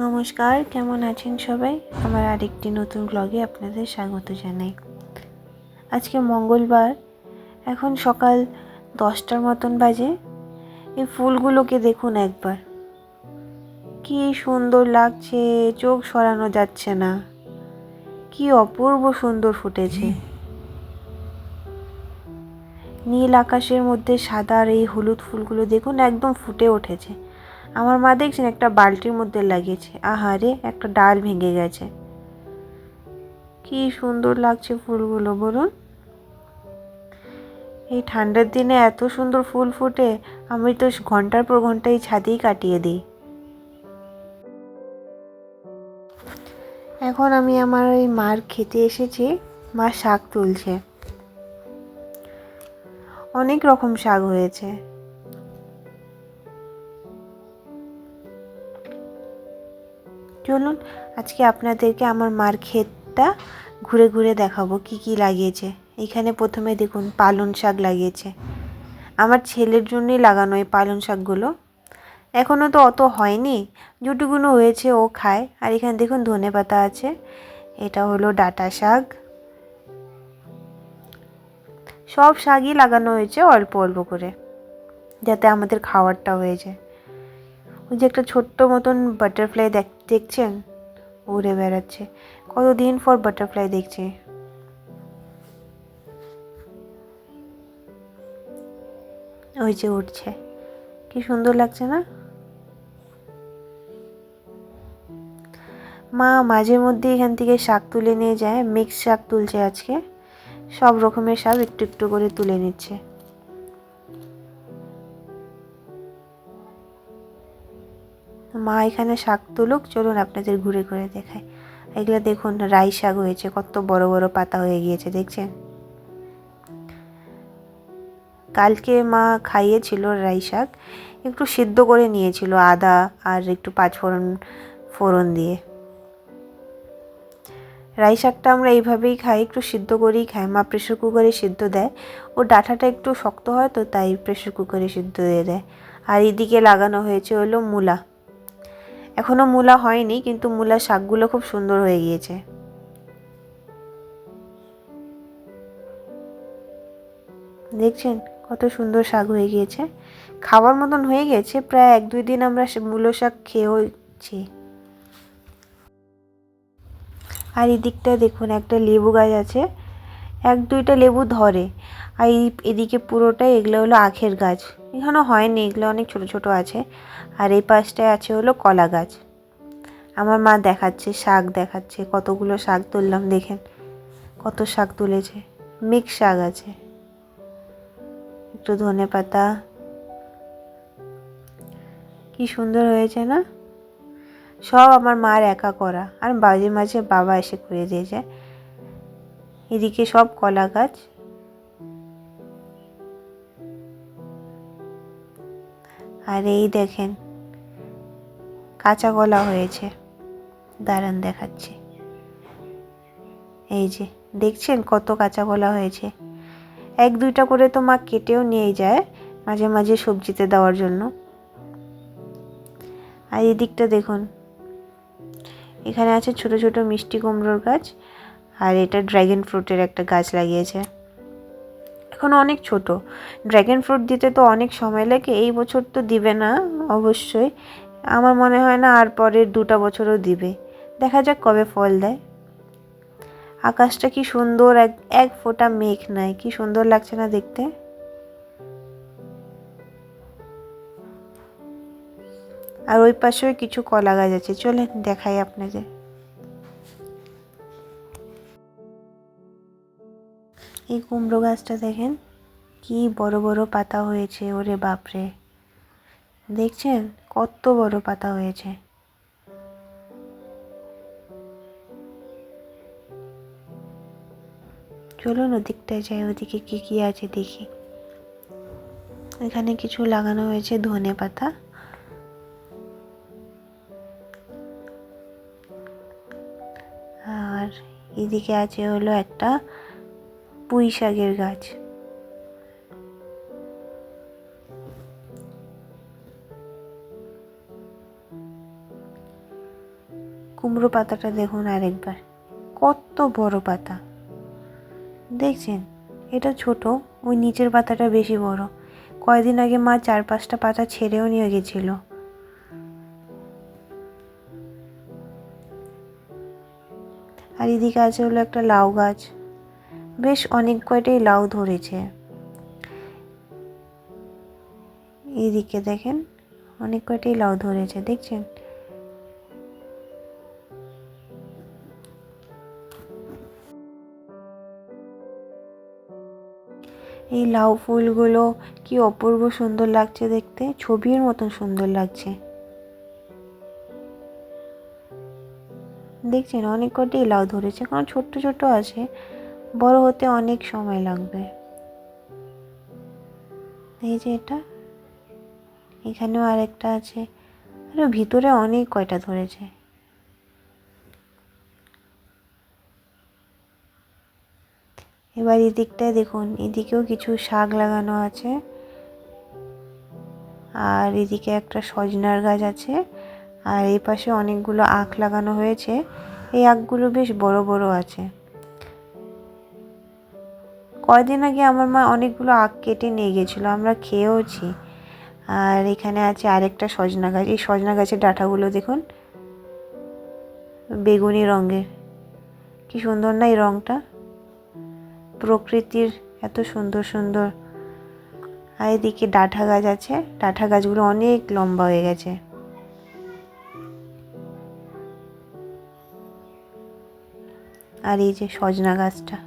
নমস্কার, কেমন আছেন সবাই? আমার আরেকটি নতুন ব্লগে আপনাদের স্বাগত জানাই। আজকে মঙ্গলবার, এখন সকাল 10টার মতন বাজে। এই ফুলগুলোকে দেখুন একবার, কি সুন্দর লাগছে, চোখ সরানো যাচ্ছে না। কি অপূর্ব সুন্দর ফুটেছে। নীল আকাশের মধ্যে সাদা আর এই হলুদ ফুলগুলো দেখুন একদম ফুটে উঠেছে। আমার মা দেখছেন একটা বালতির মধ্যে লাগিয়েছে। আহারে, একটা ডাল ভেঙে গেছে। কি সুন্দর লাগছে ফুলগুলো বলুন। এই ঠান্ডার দিনে এত সুন্দর ফুল ফোটে, আমি তো ঘন্টার পর ঘন্টা এই ছাদেই কাটিয়ে দিই। এখন আমি আমার ওই মার খেতে এসেছি। মা শাক তুলছে, অনেক রকম শাক হয়েছে। চলুন আজকে আপনাদেরকে আমার মার ক্ষেতটা ঘুরে ঘুরে দেখাবো কি কি লাগিয়েছে। এখানে প্রথমে দেখুন পালং শাক লাগিয়েছে। আমার ছেলের জন্যই লাগানো এই পালং শাকগুলো। এখনও তো অত হয়নি, যেটুকুনো হয়েছে ও খায়। আর এখানে দেখুন ধনেপাতা আছে, এটা হলো ডাঁটা শাক। সব শাকই লাগানো হয়েছে অল্প অল্প করে, যাতে আমাদের খাওয়ারটা হয়ে যায়। ওই যে একটা ছোট্ট মতন বাটারফ্লাই দেখছেন, উড়ে বেড়াচ্ছে। কতদিন পর বাটারফ্লাই দেখছি। ওই যে উঠছে, কি সুন্দর লাগছে না? মা মাঝে মধ্যে এখান থেকে শাক তুলে নিয়ে যায়। মিক্স শাক তুলছে আজকে, সব রকমের শাক একটু একটু করে তুলে নিচ্ছে। মা এখানে শাক তুলুক, চলুন আপনাদের ঘুরে ঘুরে দেখায়। এগুলো দেখুন রাই শাক হয়েছে, কত বড় বড় পাতা হয়ে গিয়েছে দেখছেন। কালকে মা খাইয়েছিল রাই শাক, একটু সিদ্ধ করে নিয়েছিল আদা আর একটু ফোড়ন দিয়ে। রাই শাকটা আমরা এইভাবেই খাই, একটু সিদ্ধ করেই খাই। মা প্রেশার কুকারে সিদ্ধ দেয়, ও ডাঁটাটা একটু শক্ত হয় তো, তাই প্রেশার কুকারে সিদ্ধ দিয়ে দেয়। আর এদিকে লাগানো হয়েছে হলো মূলা। এখনও মূলা হয়নি, কিন্তু মূলা শাকগুলো খুব সুন্দর হয়ে গিয়েছে। দেখছেন কত সুন্দর শাক হয়ে গিয়েছে, খাবার মতন হয়ে গেছে। প্রায় 1-2 দিন আমরা মূলো শাক খেয়েওছি। আর এদিকটা দেখুন একটা লেবু গাছ আছে, 1-2টা লেবু ধরে। আর এদিকে পুরোটাই এগুলো হলো আখের গাছ। এখানে হয়নি, এগুলো অনেক ছোট ছোট আছে। আর এই পাশটায় আছে হলো কলা গাছ। আমার মা দেখাচ্ছে, শাক দেখাচ্ছে, কতগুলো শাক তুললাম দেখেন, কত শাক তুলেছে। মিক্স শাক আছে, একটু ধনেপাতা, কি সুন্দর হয়েছে না? সব আমার মার একা করা, আর মাঝে মাঝে বাবা এসে করে দিয়ে যায়। এদিকে সব কলা গাছ। আর এই দেখেন কাঁচা কলা হয়েছে, দাঁড়ান দেখাচ্ছি। এই যে দেখছেন কত কাঁচা কলা হয়েছে। 1-2টা করে তো মা কেটেও নিয়ে যায় মাঝে মাঝে সবজিতে দেওয়ার জন্য। আর এদিকটা দেখুন, এখানে আছে ছোট ছোট মিষ্টি কুমড়োর গাছ। আর এটা ড্রাগন ফ্রুটের একটা গাছ লাগিয়েছে, এখন অনেক ছোট। ড্রাগন ফ্রুট দিতে তো অনেক সময় লাগে, এই বছর তো দিবে না অবশ্যই। আমার মনে হয় না আর পরের 2টা বছরও দিবে, দেখা যাক কবে ফল দেয়। আকাশটা কি সুন্দর, এক ফোঁটা মেঘ নাই, কি সুন্দর লাগছে না দেখতে। আর ওই পাশেও কিছু কলা গাছ আছে, চলেন দেখাই আপনাদের। এই কুমড়ো গাছটা দেখেন, কি বড় বড় পাতা হয়েছে, ওরে বাপরে। দেখছেন কত বড় পাতা হয়েছে। চলুন ওদিকটায় যাই, ওদিকে কি কি আছে দেখি। এখানে কিছু লাগানো হয়েছে ধনেপাতা। আর এদিকে আছে হলো একটা পুঁই শাকের গাছ। কুমড়ো পাতাটা দেখুন আরেকবার, কত বড় পাতা দেখছেন। এটা ছোট, ওই নিচের পাতাটা বেশি বড়। কয়েকদিন আগে মা 4-5টা পাতা ছেড়েও নিয়ে গেছিল। আর এদিকে আছে হলো একটা লাউ গাছ, বেশ অনেক কয়টাই লাউ ধরেছে। এইদিকে দেখেন অনেক কয়টাই লাউ ধরেছে, দেখছেন। এই লাউ ফুলগুলো কি অপূর্ব সুন্দর লাগছে দেখতে, ছবির মতন সুন্দর লাগছে। দেখছেন অনেক কটাই লাউ ধরেছে, কারণ ছোট্ট ছোট আছে, বড় হতে অনেক সময় লাগবে। এই যে এটা, এখানেও আরেকটা আছে, আর ভিতরে অনেক কয়টা ধরেছে। এবার এদিকটায় দেখুন, এদিকেও কিছু শাক লাগানো আছে, আর এদিকে একটা সজনার গাছ আছে, আর এই পাশে অনেকগুলো আখ লাগানো হয়েছে। এই আখগুলো বেশ বড় বড় আছে। কয়দিন আগে আমার মা অনেকগুলো আখ কেটে নিয়ে গেছিল, আমরা খেয়েওছি। আর এখানে আছে আরেকটা সজনা গাছ, এই সজনা গাছের ডাঁটাগুলো দেখুন বেগুনি রঙের, কি সুন্দর না এই রঙটা, প্রকৃতির এত সুন্দর সুন্দর। আর এদিকে ডাঁটা গাছ আছে, ডাঁটা গাছগুলো অনেক লম্বা হয়ে গেছে। আর এই যে সজনা গাছটা,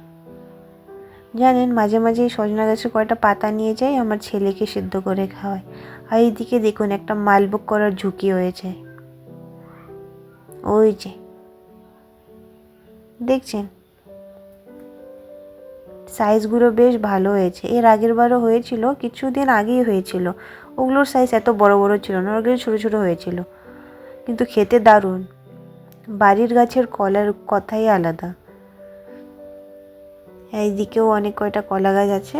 জানেন মাঝে মাঝে এই সজনা গাছের কয়টা পাতা নিয়ে যাই, আমার ছেলেকে সিদ্ধ করে খাওয়াই। আর এইদিকে দেখুন একটা মালভোগ করার ঝুঁকি হয়েছে, ওই যে দেখছেন সাইজগুলো বেশ ভালো হয়েছে। এর আগের বারও হয়েছিল, কিছুদিন আগেই হয়েছিল, ওগুলোর সাইজ এত বড় বড় ছিল না, ওগুলো ছোটো ছোটো হয়েছিল, কিন্তু খেতে দারুণ। বাড়ির গাছের কলার কথাই আলাদা। এইদিকেও অনেক কয়টা কলা গাছ আছে,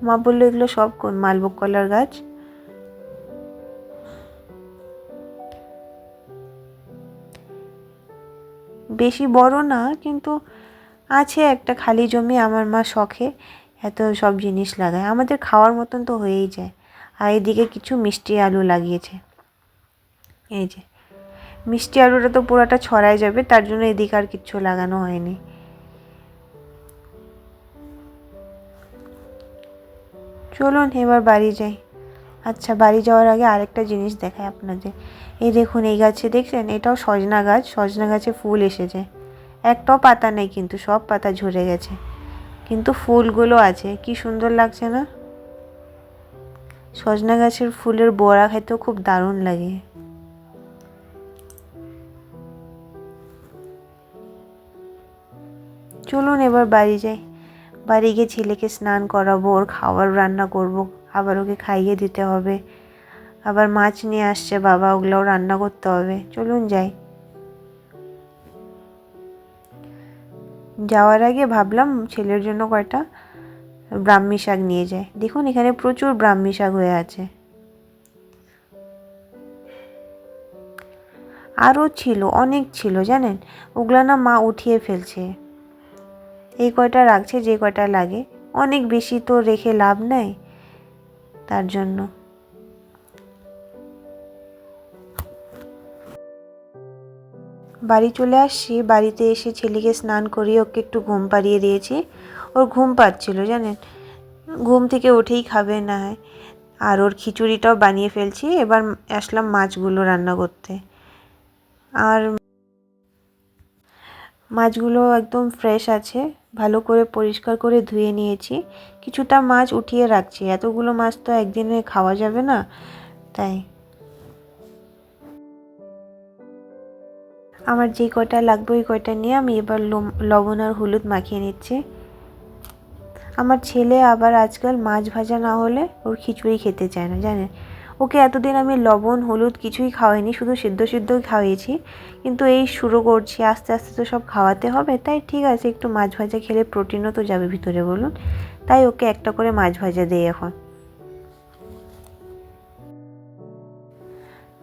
মা বললো এগুলো সব মালভোগ কলার গাছ। বেশি বড় না, কিন্তু আছে একটা খালি জমি, আমার মা শখে এত সব জিনিস লাগায়, আমাদের খাওয়ার মতন তো হয়েই যায়। আর এদিকে কিছু মিষ্টি আলু লাগিয়েছে, এই যে মিষ্টি আলুটা তো পুরোটা ছড়াই যাবে, তার জন্য এদিকে আর কিচ্ছু লাগানো হয়নি। চলুন এবার বাড়ি যাই। আচ্ছা, বাড়ি যাওয়ার আগে আরেকটা জিনিস দেখাই আপনাদের। এই দেখুন এই গাছে দেখছেন, এটাও সজনা গাছ, সজনা গাছে ফুল এসেছে। একটাও পাতা নেই, কিন্তু সব পাতা ঝরে গেছে, কিন্তু ফুলগুলো আছে, কি সুন্দর লাগছে না। সজনা গাছের ফুলের বড়া খেতেও খুব দারুণ লাগে। চলুন এবার বাড়ি যাই, বাড়ি গিয়ে ছেলেকে স্নান করাবো, ওর খাবার রান্না করব, আবার ওকে খাইয়ে দিতে হবে, আবার মাছ নিয়ে আসছে বাবা, ওগুলোও রান্না করতে হবে। চলুন যাই। যাওয়ার আগে ভাবলাম ছেলের জন্য কয়টা ব্রাহ্মী শাক নিয়ে যায়, দেখুন এখানে প্রচুর ব্রাহ্মী শাক হয়ে আছে। আরও ছিল, অনেক ছিল জানেন, ওগুলা না মা উঠিয়ে ফেলছে, এই কয়টা রাখছে যে কয়টা লাগে, অনেক বেশি তো রেখে লাভ নাই, তার জন্য। বাড়ি চলে আসছি, বাড়িতে এসে ছেলেকে স্নান করিয়ে ওকে একটু ঘুম পাড়িয়ে দিয়েছি, ওর ঘুম পাচ্ছিল জানেন, ঘুম থেকে উঠেই খাবে না হয়। আর ওর খিচুড়িটাও বানিয়ে ফেলছি, এবার আসলাম মাছগুলো রান্না করতে। আর মাছগুলো একদম ফ্রেশ আছে, ভালো করে পরিষ্কার করে ধুয়ে নিয়েছি, কিছুটা মাছ উঠিয়ে রাখছি, এতগুলো মাছ তো একদিনে খাওয়া যাবে না, তাই। আমার যে কয়টা লাগবে ওই কয়টা নিয়ে আমি এবার লবণ আর হলুদ মাখিয়ে নিচ্ছি। আমার ছেলে আবার আজকাল মাছ ভাজা না হলে ওর খিচুড়ি খেতে চায় না জানেন, ওকে এতদিন আমি লবণ হলুদ কিছুই খাওয়াইনি, শুধু সিদ্ধ সিদ্ধই খাওয়িয়েছি, কিন্তু এই শুরু করছি, আস্তে আস্তে তো সব খাওয়াতে হবে, তাই ঠিক আছে একটু মাছ ভাজা খেলে প্রোটিনও তো যাবে ভিতরে বলুন, তাই ওকে একটা করে মাছ ভাজা দেই এখন।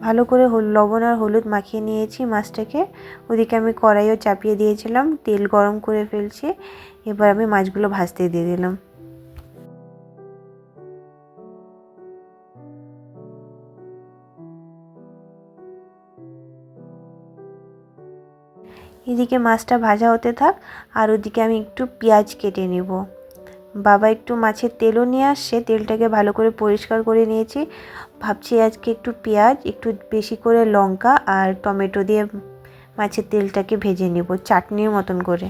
ভালো করে লবণ আর হলুদ মাখিয়ে নিয়েছি মাছটাকে। ওদিকে আমি কড়াইও চাপিয়ে দিয়েছিলাম, তেল গরম করে ফেলছি। এবার আমি মাছগুলো ভাজতে দিয়ে দিলাম। এদিকে মাছটা ভাজা হতে থাক, আর ওদিকে আমি একটু পেঁয়াজ কেটে নেব। বাবা একটু মাছের তেলও নিয়ে আসছে, তেলটাকে ভালো করে পরিষ্কার করে নিয়েছি। ভাবছি আজকে একটু পেঁয়াজ, একটু বেশি করে লঙ্কা আর টমেটো দিয়ে মাছের তেলটাকে ভেজে নেব চাটনির মতন করে।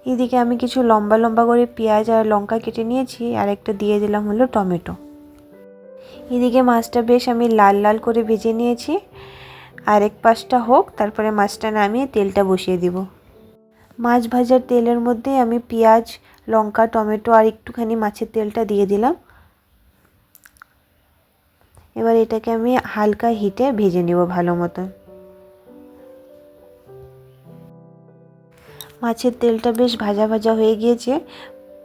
এদিকে আমি কিছু লম্বা লম্বা করে পেঁয়াজ আর লঙ্কা কেটে নিয়েছি, আর একটা দিয়ে দিলাম হলো টমেটো। এদিকে মাছটা বেশ আমি লাল লাল করে ভেজে নিয়েছি। আর এক পাশটা হোক, তারপরে মাছটা নামিয়ে তেলটা বসিয়ে দিব। মাছ ভাজার তেলের মধ্যে আমি পেঁয়াজ, লঙ্কা, টমেটো আর একটুখানি মাছের তেলটা দিয়ে দিলাম। এবার এটাকে আমি হালকা হিটে ভেজে নেব ভালো মতন। মাছের তেলটা বেশ ভাজা ভাজা হয়ে গিয়েছে,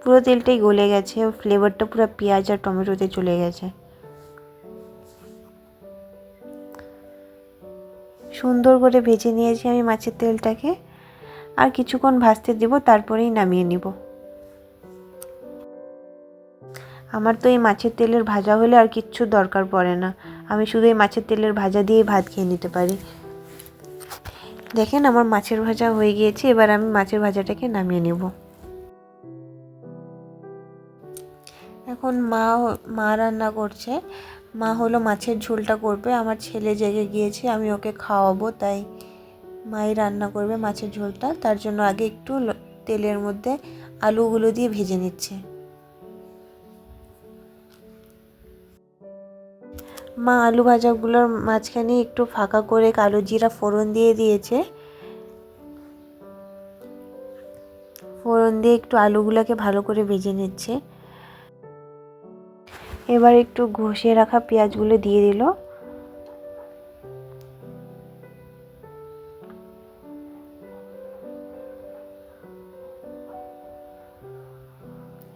পুরো তেলটাই গলে গেছে, ফ্লেভারটা পুরো পেঁয়াজ আর টমেটোতে চলে গেছে। সুন্দর করে ভেজে নিয়েছি আমি মাছের তেলটাকে। আর কিছুক্ষণ ভাজতে দেব, তারপরেই নামিয়ে নিব। আমার তো এই মাছের তেলের ভাজা হলে আর কিচ্ছু দরকার পড়ে না, আমি শুধু এই মাছের তেলের ভাজা দিয়েই ভাত খেয়ে নিতে পারি। দেখেন আমার মাছের ভাজা হয়ে গিয়েছে, এবার আমি মাছের ভাজাটাকে নামিয়ে নেব। এখন মা রান্না করছে। মা হলো মাছের ঝোলটা করবে। আমার ছেলে জেগে গিয়েছে, আমি ওকে খাওয়াবো, তাই মাই রান্না করবে মাছের ঝোলটা। তার জন্য আগে একটু তেলের মধ্যে আলুগুলো দিয়ে ভেজে নিচ্ছে। মা আলু ভাজাগুলোর মাঝখানে একটু ফাঁকা করে কালো জিরা ফোড়ন দিয়ে দিয়েছে। ফোড়ন দিয়ে একটু আলুগুলোকে ভালো করে ভেজে নিচ্ছে। এবার একটু ঘষে রাখা পেঁয়াজগুলো দিয়ে দিল।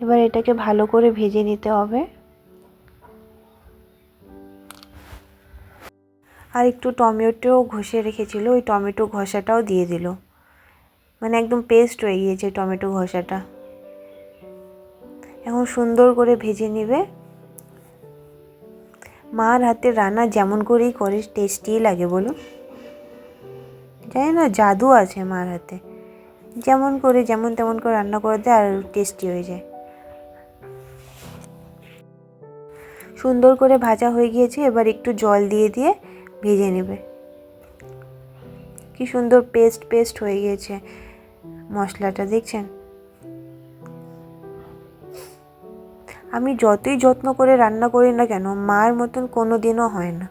এবার এটাকে ভালো করে ভেজে নিতে হবে। আর একটু টমেটো ঘষে রেখেছিল, ওই টমেটো ঘষাটাও দিয়ে দিল। মানে একদম পেস্ট হয়ে গিয়েছে টমেটো ঘষাটা। এখন সুন্দর করে ভেজে নেবে। মার হাতের রান্না যেমন করেই করে টেস্টিই লাগে বলুন। জানি না, জাদু আছে মার হাতে, যেমন তেমন করে রান্না করে দেয় আর টেস্টি হয়ে যায়। সুন্দর করে ভাজা হয়ে গিয়েছে, এবার একটু জল দিয়ে দিয়ে ভেজে নেবে। কি সুন্দর পেস্ট হয়ে গিয়েছে মশলাটা, দেখছেন? আমি যতই যত্ন করে রান্না করি না কেন, মার মতন কোনো দিনও হয় না।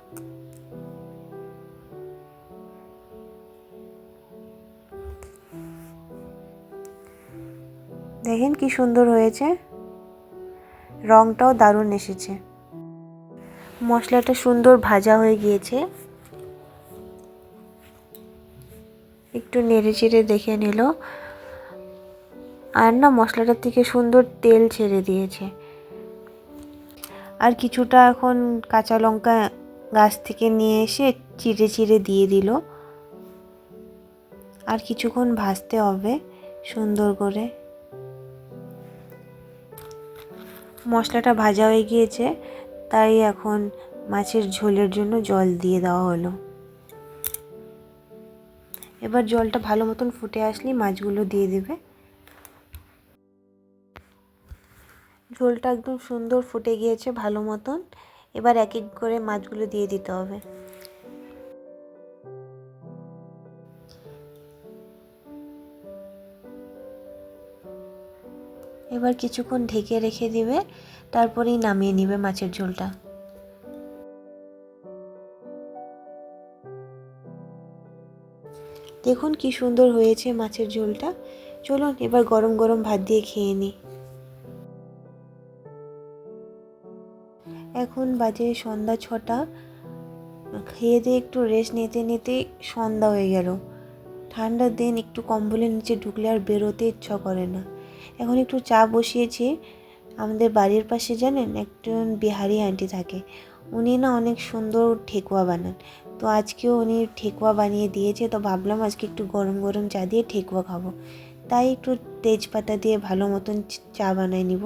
দেখেন কি সুন্দর হয়েছে, রংটাও দারুণ এসেছে। মশলাটা সুন্দর ভাজা হয়ে গিয়েছে, একটু নেড়ে চেড়ে দেখে নিল। আর না, মশলাটার থেকে সুন্দর তেল ছেড়ে দিয়েছে। আর কিছুটা এখন কাঁচা লঙ্কা গাছ থেকে নিয়ে এসে চিড়ে চিড়ে দিয়ে দিল। আর কিছুক্ষণ ভাজতে হবে সুন্দর করে। মশলাটা ভাজা হয়ে গিয়েছে, তাই এখন মাছের ঝোলের জন্য জল দিয়ে দেওয়া হলো। এবার জলটা ভালো মতন ফুটে আসলেই মাছগুলো দিয়ে দেবে। ঝোলটা একদম সুন্দর ফুটে গিয়েছে ভালো মতন। এবার এক এক করে মাছগুলো দিয়ে দিতে হবে। এবার কিছুক্ষণ ঢেকে রেখে দিবে, তারপরেই নামিয়ে নিবে মাছের ঝোলটা। দেখুন কি সুন্দর হয়েছে মাছের ঝোলটা। চলুন এবার গরম গরম ভাত দিয়ে খেয়ে নিই। এখন বাজে সন্ধ্যা 6টা। খেয়ে দিয়ে একটু রেস্ট নিতে নিতে সন্ধ্যা হয়ে গেল। ঠান্ডার দিন একটু কম্বলের নিচে ঢুকলে আর বেরোতে ইচ্ছা করে না। এখন একটু চা বসিয়েছি। আমাদের বাড়ির পাশে জানেন একজন বিহারি আন্টি থাকে, উনি না অনেক সুন্দর ঠেকুয়া বানান। তো আজকেও উনি ঠেকুয়া বানিয়ে দিয়েছে, তো ভাবলাম আজকে একটু গরম গরম চা দিয়ে ঠেকুয়া খাবো। তাই একটু তেজপাতা দিয়ে ভালো মতন চা বানিয়ে নিব।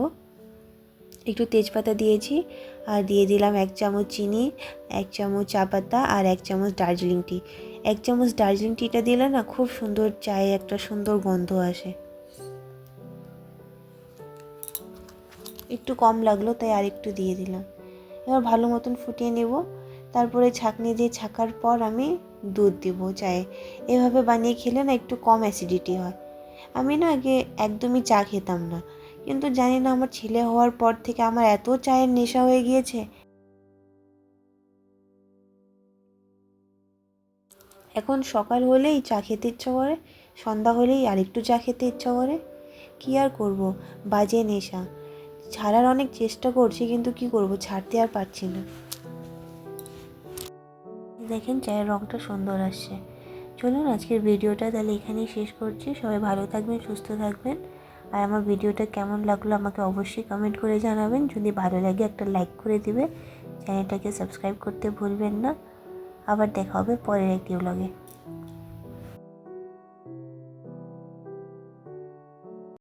একটু তেজপাতা দিয়েছি আর দিয়ে দিলাম 1 চামচ চিনি, 1 চামচ চা পাতা আর 1 চামচ দার্জিলিং টি। 1 চামচ দার্জিলিং টিটা দিলে না খুব সুন্দর চায়ে একটা সুন্দর গন্ধ আসে। একটু কম লাগলো তাই আর একটু দিয়ে দিলাম। এবার ভালো মতন ফুটিয়ে নেব। তারপরে ছাঁকনি দিয়ে ছাকার পর আমি দুধ দিব চায়ে। এভাবে বানিয়ে খেলে না একটু কম অ্যাসিডিটি হয়। আমি না আগে একদমই চা খেতাম না, কিন্তু জানি না আমার ছেলে হওয়ার পর থেকে আমার এত চায়ের নেশা হয়ে গিয়েছে। এখন সকাল হলেই চা খেতে ইচ্ছা করে, সন্ধ্যা হলেই আরেকটু চা খেতে ইচ্ছা করে। কী আর করব, বাজে নেশা। ছাড়ার অনেক চেষ্টা করছি, কিন্তু কি করব, ছাড়তে আর পারছি না। দেখেন চায়ের রঙটা সুন্দর আসছে। চলুন আজকের ভিডিওটা তাহলে এখানেই শেষ করছি। সবাই ভালো থাকবেন, সুস্থ থাকবেন। আর আমার ভিডিওটা কেমন লাগলো আমাকে অবশ্যই কমেন্ট করে জানাবেন। যদি ভালো লাগে একটা লাইক করে দিবে, চ্যানেলটাকে সাবস্ক্রাইব করতে ভুলবেন না। আবার দেখা হবে পরের একটি ব্লগে।